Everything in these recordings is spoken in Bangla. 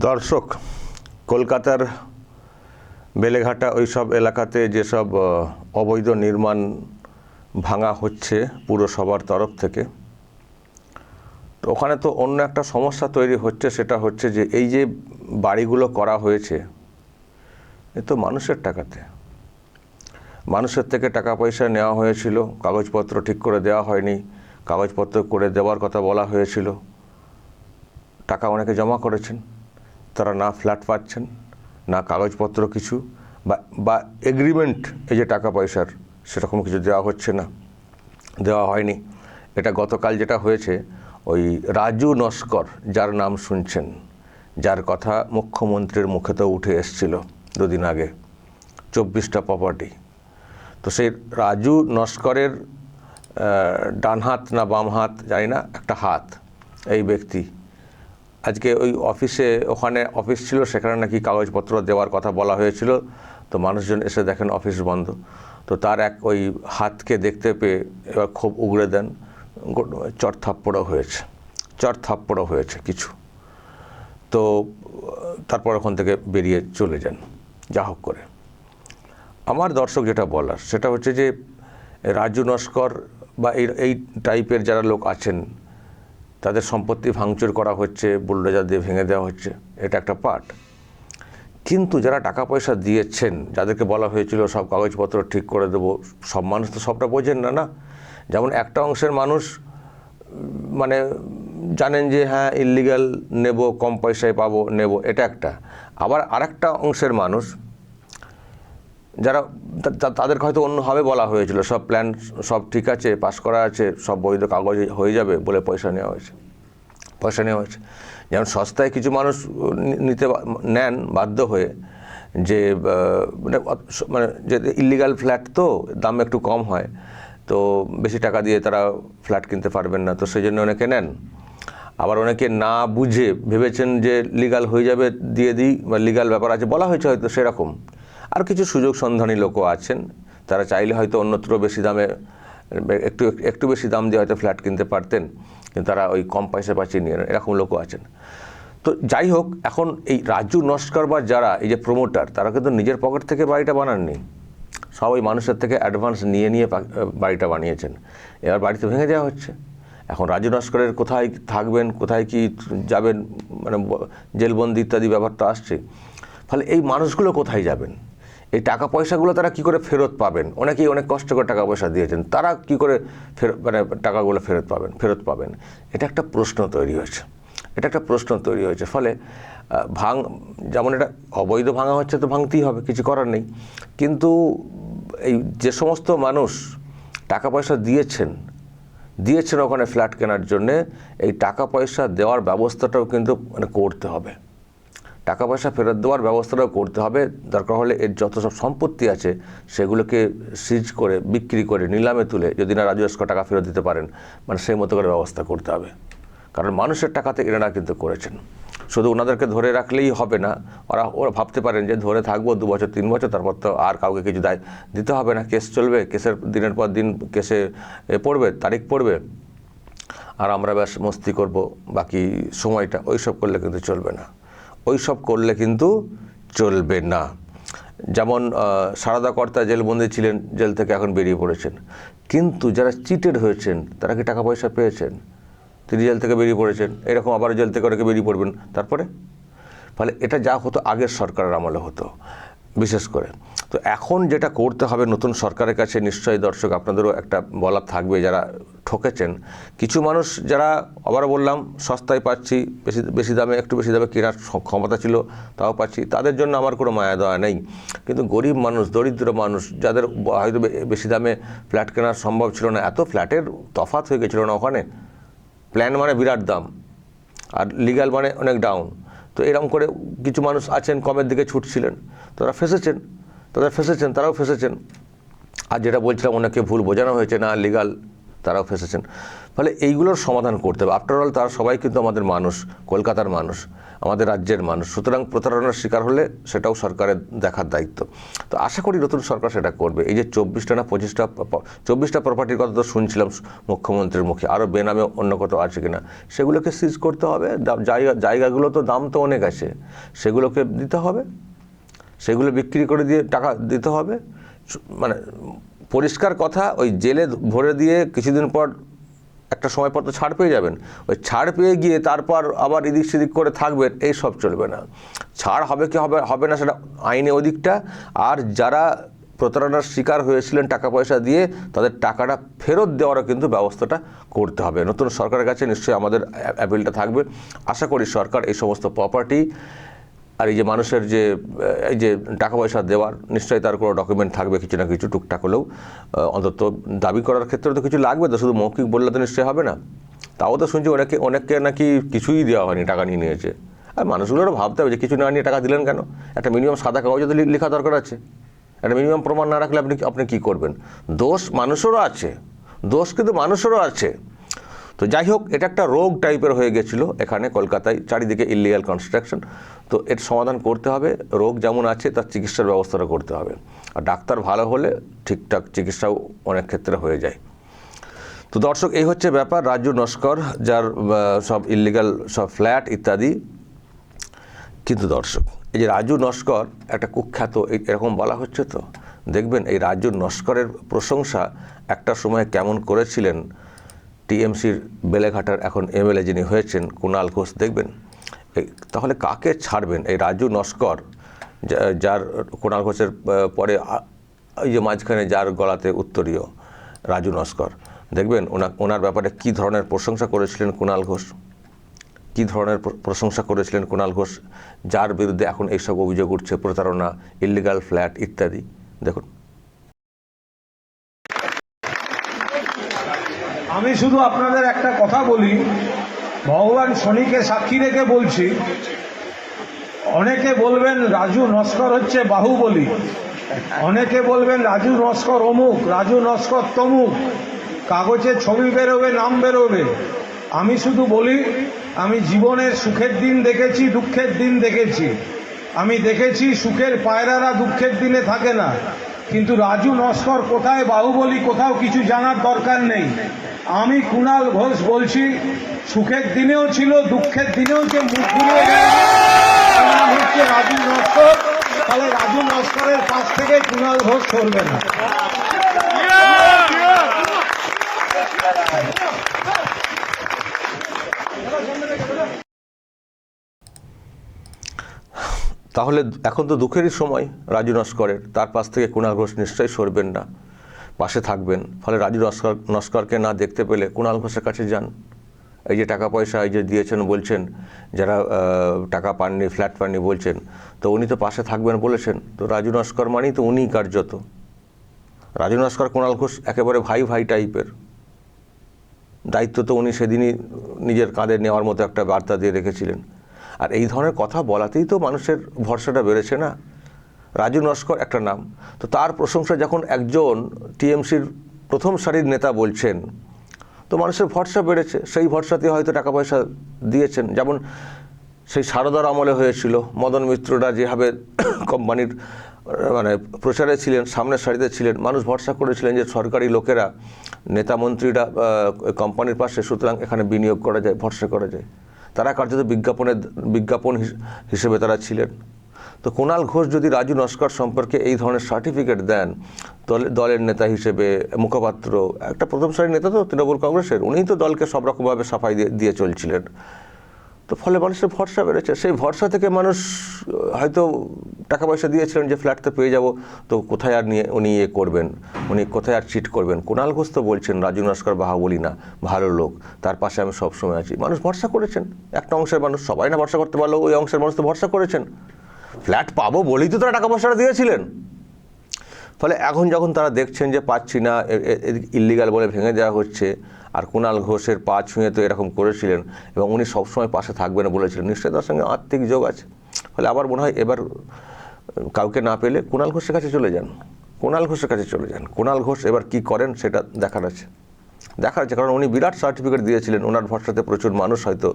দর্শক, কলকাতার বেলেঘাটা ওই সব এলাকাতে যেসব অবৈধ নির্মাণ ভাঙা হচ্ছে পুরসভার তরফ থেকে, তো ওখানে তো অন্য একটা সমস্যা তৈরি হচ্ছে। সেটা হচ্ছে যে এই যে বাড়িগুলো করা হয়েছে, এ তো মানুষের টাকাতে, মানুষের থেকে টাকা পয়সা নেওয়া হয়েছিল, কাগজপত্র ঠিক করে দেওয়া হয়নি, কাগজপত্র করে দেওয়ার কথা বলা হয়েছিল, টাকা অনেকে জমা করেছেন, তারা না ফ্ল্যাট পাচ্ছেন, না কাগজপত্র কিছু বা এগ্রিমেন্ট, এই যে টাকা পয়সার সেরকম কিছু দেওয়া হচ্ছে না, দেওয়া হয়নি। এটা গতকাল যেটা হয়েছে, ওই রাজু নস্কর, যার নাম শুনছেন, যার কথা মুখ্যমন্ত্রীর মুখে তো উঠে এসছিল দুদিন আগে, 24টা প্রপার্টি। তো সেই রাজু নস্করের ডান হাত না বাম হাত জানি না, একটা হাত এই ব্যক্তি আজকে ওই অফিসে, ওখানে অফিস ছিল, সেখানে নাকি কাগজপত্র দেওয়ার কথা বলা হয়েছিল। তো মানুষজন এসে দেখেন অফিস বন্ধ। তো তার এক ওই হাতকে দেখতে পেয়ে এবার খুব উগড়ে দেন, চড়থাপ্পড়ও হয়েছে কিছু। তো তারপর ওখান থেকে বেরিয়ে চলে যান, যা হোক করে। আমার দর্শক যেটা বলার সেটা হচ্ছে যে রাজু নস্কর বা এই টাইপের যারা লোক আছেন, তাদের সম্পত্তি ভাঙচুর করা হচ্ছে, বুলডোজার দিয়ে ভেঙে দেওয়া হচ্ছে, এটা একটা পার্ট। কিন্তু যারা টাকা পয়সা দিয়েছেন, যাদেরকে বলা হয়েছিল সব কাগজপত্র ঠিক করে দেবো, সব মানুষ তো সবটা বোঝেন না। যেমন একটা অংশের মানুষ মানে জানেন যে হ্যাঁ ইল্লিগাল নেব, কম পয়সায় পাবো, নেব, এটা একটা। আবার আরেকটা অংশের মানুষ যারা, তাদেরকে হয়তো অন্যভাবে বলা হয়েছিল, সব প্ল্যান সব ঠিক আছে, পাস করা আছে, সব বৈধ কাগজ হয়ে যাবে বলে পয়সা নেওয়া হয়েছে। যেমন সস্তায় কিছু মানুষ নেন বাধ্য হয়ে, যে মানে যে ইল্লিগাল ফ্ল্যাট, তো দাম একটু কম হয়, তো বেশি টাকা দিয়ে তারা ফ্ল্যাট কিনতে পারবেন না, তো সেই জন্য অনেকে নেন। আবার অনেকে না বুঝে ভেবেছেন যে লিগাল হয়ে যাবে, দিয়ে দিই, বা লিগাল ব্যাপার আছে বলা হয়েছে হয়তো সেরকম। আর কিছু সুযোগ সন্ধানী লোকও আছেন, তারা চাইলে হয়তো অন্যত্র বেশি দামে, একটু বেশি দাম দিয়ে হয়তো ফ্ল্যাট কিনতে পারতেন, কিন্তু তারা ওই কম পয়সা বাঁচিয়ে নিয়ে, এরকম লোকও আছেন। তো যাই হোক, এখন এই রাজু নস্কর বা যারা এই যে প্রমোটার, তারা কিন্তু নিজের পকেট থেকে বাড়িটা বানাননি, সব ওই মানুষের থেকে অ্যাডভান্স নিয়ে বাড়িটা বানিয়েছেন। এবার বাড়িতে ভেঙে দেওয়া হচ্ছে। এখন রাজু নস্করের কোথায় থাকবেন, কোথায় কি যাবেন, মানে জেলবন্দি ইত্যাদি ব্যাপারটা আসছে। ফলে এই মানুষগুলো কোথায় যাবেন? এই টাকা পয়সাগুলো তারা কি করে ফেরত পাবেন? অনেকেই অনেক কষ্ট করে টাকা পয়সা দিয়েছেন, তারা কি করে টাকাগুলো ফেরত পাবেন? এটা একটা প্রশ্ন তৈরি হয়েছে। ফলে যেমন এটা অবৈধ ভাঙা হচ্ছে, তো ভাঙতেই হবে, কিছু করার নেই। কিন্তু এই যে সমস্ত মানুষ টাকা পয়সা দিয়েছেন ওখানে ফ্ল্যাট কেনার জন্যে, এই টাকা পয়সা দেওয়ার ব্যবস্থাটাও কিন্তু মানে করতে হবে, টাকা পয়সা ফেরত দেওয়ার ব্যবস্থাটাও করতে হবে। দরকার হলে এর যত সব সম্পত্তি আছে সেগুলোকে সিজ করে, বিক্রি করে, নিলামে তুলে, যদি না রাজু নস্কর টাকা ফেরত দিতে পারেন, মানে সেই মতো করে ব্যবস্থা করতে হবে। কারণ মানুষের টাকাতে এনারা কিন্তু করেছেন। শুধু ওনাদেরকে ধরে রাখলেই হবে না। ওরা ভাবতে পারেন যে ধরে থাকবো 2 বছর 3 বছর, তারপর তো আর কাউকে কিছু দায় দিতে হবে না, কেস চলবে, কেসের দিনের পর দিন কেসে পড়বে, তারিখ পড়বে, আর আমরা ব্যাস মস্তি করব বাকি সময়টা। ওইসব করলে কিন্তু চলবে না। যেমন সারদা কর্তা জেলবন্দি ছিলেন, জেল থেকে এখন বেরিয়ে পড়েছেন, কিন্তু যারা চিটেড হয়েছেন তারা কি টাকা পয়সা পেয়েছেন? তিনি জেল থেকে বেরিয়ে পড়েছেন, এরকম আবার জেল থেকে অনেকে বেরিয়ে পড়বেন তারপরে। ফলে এটা যা হতো আগের সরকারের আমলে হতো বিশেষ করে। তো এখন যেটা করতে হবে নতুন সরকারের কাছে, নিশ্চয়ই দর্শক আপনাদেরও একটা বলার থাকবে, যারা ঠকেছেন কিছু মানুষ, যারা আবারও বললাম সস্তায় পাচ্ছি, একটু বেশি দামে কেনার ক্ষমতা ছিল তাও পাচ্ছি, তাদের জন্য আমার কোনো মায়া দয়া নেই। কিন্তু গরিব মানুষ, দরিদ্র মানুষ, যাদের হয়তো বেশি দামে ফ্ল্যাট কেনার সম্ভব ছিল না, এত ফ্ল্যাটের তফাৎ হয়ে গেছিলো না ওখানে, প্ল্যান মানে বিরাট দাম আর লিগ্যাল মানে অনেক ডাউন। তো এরকম করে কিছু মানুষ আছেন কমের দিকে ছুটছিলেন, তারাও ফেসেছেন। আর যেটা বলছিলাম, অনেকে ভুল বোঝানো হয়েছে, না লিগ্যাল, তারাও ফেসেছেন। ফলে এইগুলোর সমাধান করতে হবে। আফটার অল তারা সবাই কিন্তু আমাদের মানুষ, কলকাতার মানুষ, আমাদের রাজ্যের মানুষ। সুতরাং প্রতারণার শিকার হলে সেটাও সরকারের দেখার দায়িত্ব। তো আশা করি নতুন সরকার সেটা করবে। এই যে 24টা না 25টা প্রপার্টির কথা তো শুনছিলাম মুখ্যমন্ত্রীর মুখে, আরও বেনামে অন্য কোথাও আছে কিনা, সেগুলোকে সিজ করতে হবে। জায়গাগুলো তো দাম তো অনেক আছে, সেগুলোকে দিতে হবে, সেগুলো বিক্রি করে দিয়ে টাকা দিতে হবে। মানে পরিষ্কার কথা, ওই জেলে ভরে দিয়ে কিছুদিন পর একটা সময় পর তো ছাড় পেয়ে যাবেন, ওই ছাড় পেয়ে গিয়ে তারপর আবার এদিক সেদিক করে থাকবেন, এই সব চলবে না। ছাড় হবে কি হবে না সেটা আইনে ওদিকটা, আর যারা প্রতারণার শিকার হয়েছিলেন টাকা পয়সা দিয়ে, তাদের টাকাটা ফেরত দেওয়ারও কিন্তু ব্যবস্থাটা করতে হবে। নতুন সরকারের কাছে নিশ্চয়ই আমাদের অ্যাপিলটা থাকবে। আশা করি সরকার এই সমস্ত প্রপার্টি আর এই যে মানুষের যে এই যে টাকা পয়সা দেওয়ার, নিশ্চয়ই তার কোনো ডকুমেন্ট থাকবে কিছু না কিছু, টুকটাক হলেও অন্তত দাবি করার ক্ষেত্রে তো কিছু লাগবে, তো শুধু মৌখিক বললে তো নিশ্চয়ই হবে না। তাও তো শুনছি অনেককে নাকি কিছুই দেওয়া হয়নি, টাকা নিয়ে নিয়েছে। আর মানুষগুলোরও ভাবতে হবে যে কিছু না নিয়ে টাকা দিলেন কেন। একটা মিনিমাম সাদা কাগজে তো লেখা দরকার আছে, একটা মিনিমাম প্রমাণ না রাখলে আপনি কী করবেন। দোষ মানুষেরও আছে, দোষ কিন্তু মানুষেরও আছে। তো যাই হোক, এটা একটা রোগ টাইপের হয়ে গেছিলো এখানে কলকাতায়, চারিদিকে ইলিগাল কনস্ট্রাকশন। তো এর সমাধান করতে হবে, রোগ যেমন আছে তার চিকিৎসার ব্যবস্থাটা করতে হবে। আর ডাক্তার ভালো হলে ঠিকঠাক চিকিৎসাও অনেক ক্ষেত্রে হয়ে যায়। তো দর্শক, এই হচ্ছে ব্যাপার। রাজু নস্কর, যার সব ইলিগাল সব ফ্ল্যাট ইত্যাদি। কিন্তু দর্শক, এই যে রাজু নস্কর একটা কুখ্যাত, এরকম বলা হচ্ছে, তো দেখবেন এই রাজু নস্করের প্রশংসা একটা সময় কেমন করেছিলেন টিএমসির বেলেঘাটার এখন এমএলএ যিনি হয়েছেন কুণাল ঘোষ, দেখবেন। তাহলে কাকে ছাড়বেন? এই রাজু নস্কর, যার কুণাল ঘোষের পরে এই যে মাঝখানে যার গলাতে উত্তরীয় রাজু নস্কর, দেখবেন ওনার ব্যাপারে কী ধরনের প্রশংসা করেছিলেন কুণাল ঘোষ, কী ধরনের প্রশংসা করেছিলেন কুণাল ঘোষ, যার বিরুদ্ধে এখন এইসব অভিযোগ উঠছে, প্রতারণা, ইলিগাল ফ্ল্যাট ইত্যাদি। দেখুন, আমি শুধু আপনাদের একটা কথা বলি, ভগবান শনিকে সাক্ষী রেখে বলছি, অনেকে বলবেন রাজু নস্কর হচ্ছে বাহুবলী, অনেকে বলবেন রাজু নস্কর অমুক, রাজু নস্কর তমুক, কাগজে ছবি বেরোবে, নাম বেরোবে। আমি শুধু বলি, আমি জীবনের সুখের দিন দেখেছি, দুঃখের দিন দেখেছি। আমি দেখেছি সুখের পায়রারা দুঃখের দিনে থাকে না। কিন্তু রাজু নস্কর কোথায় বাহুবলী, কোথাও কিছু জানার দরকার নেই। আমি কুণাল ঘোষ বলছি, সুখের দিনেও ছিল, দুঃখের দিনেও যে মুখ ঘুরিয়ে হচ্ছে রাজু নস্কর, তাহলে রাজু নস্করের পাশ থেকে কুণাল ঘোষ সরবে না। তাহলে এখন তো দুঃখেরই সময় রাজু নস্করের, তার পাশ থেকে কুণাল ঘোষ নিশ্চয়ই সরবেন না, পাশে থাকবেন। ফলে রাজু নস্করকে না দেখতে পেলে কুণাল ঘোষের কাছে যান। এই যে টাকা পয়সা এই যে দিয়েছেন বলছেন, যারা টাকা পাননি, ফ্ল্যাট পাননি বলছেন, তো উনি তো পাশে থাকবেন বলেছেন। তো রাজু নস্কর মানেই তো উনিই কার্যত। রাজু নস্কর কুণাল ঘোষ একেবারে ভাই ভাই টাইপের। দায়িত্ব তো উনি সেদিনই নিজের কাঁধে নেওয়ার মতো একটা বার্তা দিয়ে রেখেছিলেন। আর এই ধরনের কথা বলাতেই তো মানুষের ভরসাটা বেড়েছে না। রাজু নস্কর একটা নাম, তো তার প্রশংসা যখন একজন টিএমসির প্রথম সারির নেতা বলছেন, তো মানুষের ভরসা বেড়েছে। সেই ভরসাতে হয়তো টাকা পয়সা দিয়েছেন। যেমন সেই সারদার আমলে হয়েছিল, মদন মিত্ররা যেভাবে কোম্পানির মানে প্রচারে ছিলেন, সামনের সারিতে ছিলেন, মানুষ ভরসা করেছিলেন যে সরকারি লোকেরা, নেতা মন্ত্রীরা কোম্পানির পাশে, সুতরাং এখানে বিনিয়োগ করা যায়, ভরসা করা যায়। তারা কার্যত বিজ্ঞাপন হিসেবে তারা ছিলেন। তো কুণাল ঘোষ যদি রাজু নস্কর সম্পর্কে এই ধরনের সার্টিফিকেট দেন, দলের নেতা হিসেবে, মুখপাত্র, একটা প্রথম সারির নেতা তো তৃণমূল কংগ্রেসের, উনিই তো দলকে সব রকমভাবে সাফাই দিয়ে চলছিলেন। তো ফলে মানুষের ভরসা বেড়েছে। সেই ভরসা থেকে মানুষ হয়তো টাকা পয়সা দিয়েছিলেন যে ফ্ল্যাটটা পেয়ে যাব, তো কোথায় আর নিয়ে উনি করবেন, উনি কোথায় আর চিট করবেন। কুণাল ঘোষ তো বলছেন রাজু নস্কর বাহুবলী না, ভালো লোক, তার পাশে আমি সবসময় আছি। মানুষ ভরসা করেছেন, একটা অংশের মানুষ, সবাই না ভরসা করতে পারলেও ওই অংশের মানুষ তো ভরসা করেছেন। ফ্ল্যাট পাবো বলেই তো তারা টাকা পয়সাটা দিয়েছিলেন। ফলে এখন যখন তারা দেখছেন যে পাচ্ছি না, ইল্লিগাল বলে ভেঙে দেওয়া হচ্ছে, আর কুণাল ঘোষের পা ছুঁয়ে তো এরকম করেছিলেন এবং উনি সবসময় পাশে থাকবেন বলেছিলেন, নিশ্চয়ই তার সঙ্গে আর্থিক যোগ আছে। ফলে আবার মনে হয় এবার কাউকে না পেলে কুণাল ঘোষের কাছে চলে যান, কুণাল ঘোষের কাছে চলে যান। কুণাল ঘোষ এবার কি করেন সেটা দেখার আছে। দেখা যাচ্ছে, কারণ উনি বিরাট সার্টিফিকেট দিয়েছিলেন, ওনার ভরসাতে প্রচুর মানুষ হয়তো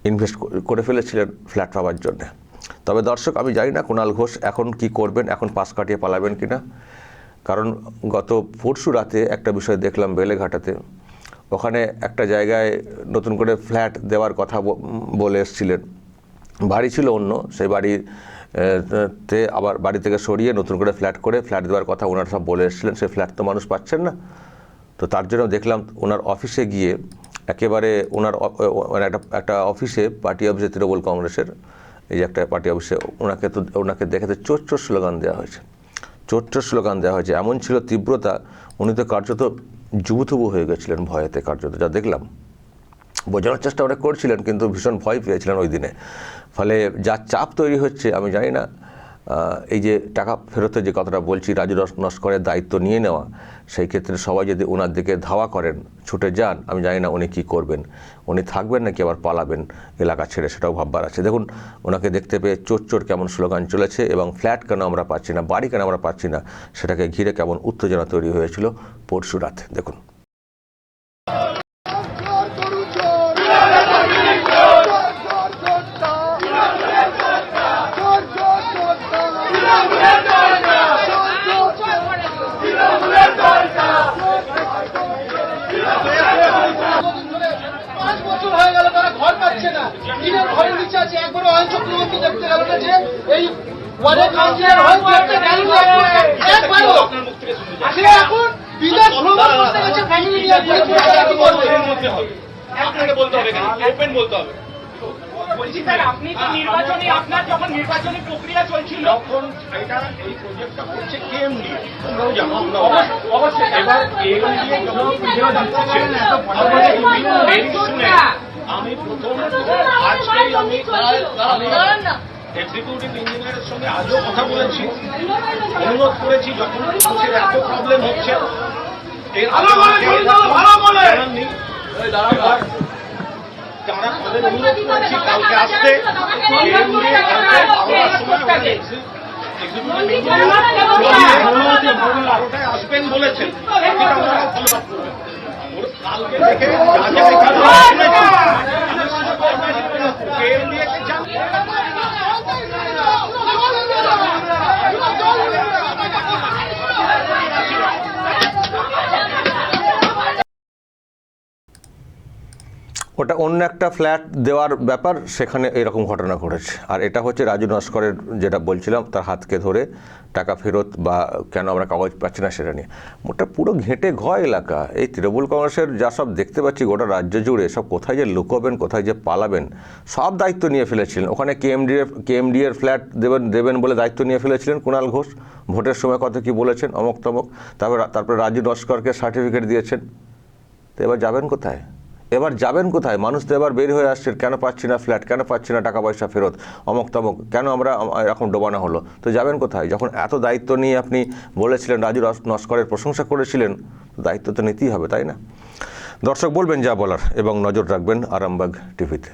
ইনভেস্ট করে ফেলেছিলেন ফ্ল্যাট পাওয়ার জন্যে। তবে দর্শক, আমি জানি না কুণাল ঘোষ এখন কি করবেন, এখন পাশ কাটিয়ে পালাবেন কিনা। কারণ গত পরশু রাতে একটা বিষয় দেখলাম বেলেঘাটাতে, ওখানে একটা জায়গায় নতুন করে ফ্ল্যাট দেওয়ার কথা বলে এসেছিলেন। বাড়ি ছিল অন্য, সেই বাড়িতে আবার বাড়ি থেকে সরিয়ে নতুন করে ফ্ল্যাট দেওয়ার কথা ওনারা সব বলে এসেছিলেন। সেই ফ্ল্যাট তো মানুষ পাচ্ছেন না। তো তার জন্য দেখলাম ওনার অফিসে গিয়ে একেবারে ওনার মানে একটা অফিসে, পার্টি অফিসে, তৃণমূল কংগ্রেসের এই যে একটা পার্টি অফিসে ওনাকে দেখে তো চোর চোর স্লোগান দেওয়া হয়েছে। চোর চোর স্লোগান দেওয়া হয়েছে, এমন ছিল তীব্রতা, উনি তো কার্যত জুবুথুবু হয়ে গেছিলেন ভয়েতে, কার্যত যা দেখলাম। বোঝানোর চেষ্টা অনেক করছিলেন কিন্তু ভীষণ ভয় পেয়েছিলেন ওই দিনে। ফলে যা চাপ তৈরি হচ্ছে, আমি জানি না এই যে টাকা ফেরতের যে কথাটা বলছি, রাজু নস্করের দায়িত্ব নিয়ে নেওয়া, সেই ক্ষেত্রে সবাই যদি ওনার দিকে ধাওয়া করেন, ছুটে যান, আমি জানি না উনি কী করবেন। উনি থাকবেন নাকি আবার পালাবেন এলাকা ছেড়ে, সেটাও ভাববার আছে। দেখুন, ওনাকে দেখতে পেয়ে চোর চোর কেমন স্লোগান চলেছে, এবং ফ্ল্যাট কেন আমরা পাচ্ছি না, বাড়ি কেন আমরা পাচ্ছি না, সেটাকে ঘিরে কেমন উত্তেজনা তৈরি হয়েছিল পরশু রাতে। দেখুন। আপনি তো নির্বাচনী, আপনার যখন নির্বাচনী প্রক্রিয়া চলছিল তখন এটা এই প্রজেক্টটা করছে কেএমডি, তোমরাও জানো। অবশ্যই এবার কেএমডি যখন পুজো দিচ্ছে, আমি প্রথম আজকেই আমি এক্সিকিউটিভ ইঞ্জিনিয়ারের সঙ্গে আজও কথা বলেছি, অনুরোধ করেছি, যখন মানুষের এত প্রবলেম হচ্ছে এর জানাননি, তারা তাদের অনুরোধ করেছি কালকে আসতে, আসবেন বলেছেন। কালকে থেকে ওটা অন্য একটা ফ্ল্যাট দেওয়ার ব্যাপার, সেখানে এরকম ঘটনা ঘটেছে। আর এটা হচ্ছে রাজু নস্করের, যেটা বলছিলাম, তার হাতকে ধরে টাকা ফেরত বা কেন আমরা কাগজ পাচ্ছি না সেটা নিয়ে। ওটা পুরো ঘেঁটে এলাকা। এই তৃণমূল কংগ্রেসের যা সব দেখতে পাচ্ছি গোটা রাজ্য জুড়ে, সব কোথায় যে লুকোবেন, কোথায় যে পালাবেন, সব দায়িত্ব নিয়ে ফেলেছিলেন। ওখানে কেএমডি এর ফ্ল্যাট দেবেন বলে দায়িত্ব নিয়ে ফেলেছিলেন কুণাল ঘোষ। ভোটের সময় কত কি বলেছেন, অমক তমক। তারপরে রাজু নস্করকে সার্টিফিকেট দিয়েছেন। তো এবার যাবেন কোথায়? মানুষ তো এবার বের হয়ে আসছে, কেন পাচ্ছি না ফ্ল্যাট, কেন পাচ্ছি না টাকা পয়সা ফেরত, অমক তমক, কেন আমরা এরকম ডোবানো হলো। তো যাবেন কোথায়? যখন এত দায়িত্ব নিয়ে আপনি বলেছিলেন, রাজু নস্করের প্রশংসা করেছিলেন, তো দায়িত্ব তো নিতেই হবে, তাই না? দর্শক, বলবেন যা বলার এবং নজর রাখবেন আরামবাগ টিভিতে।